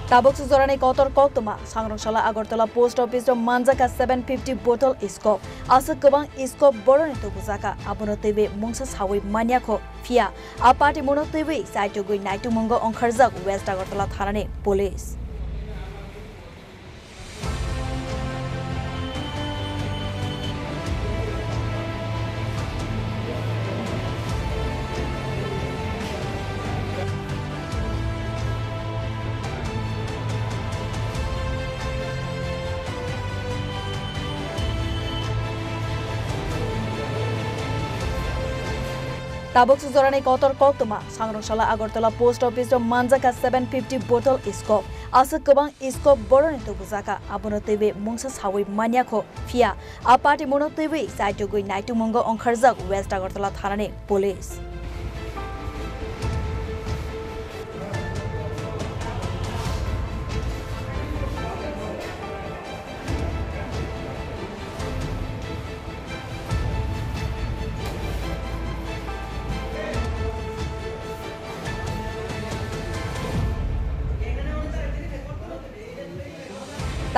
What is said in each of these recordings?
Tabuk suzorani kotor koktuma sangrongshalla Agartala post office to Manjakha 750 bottle Eskuf asa gobang Eskuf boroni to buzaka abono tebe mungsa sawi Manjakha fia a party mono tebe saito goi naitu mongo onkharjak West Agartala thanani police Tabuk suzorani kotor koktuma sangrongshalla Agartala post office to Manjakha 750 bottle Eskuf asa gobang Eskuf boroni to buzaka abono tebe mungsa sawi Manjakha fia a party mono tebe saito goi naitu mongo onkharjak West Agartala thanani police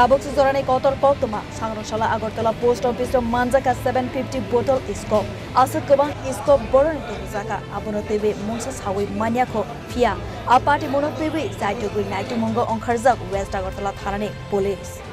Tabuk suzorani kotor koktuma sangrongshalla Agartala post office to Manjakha 750 bottle Eskuf asa gobang Eskuf boroni to buzaka abono tebe mungsa sawi Manjakha fia a party mono tebe saito goi naitu mongo onkharjak West Agartala thanani police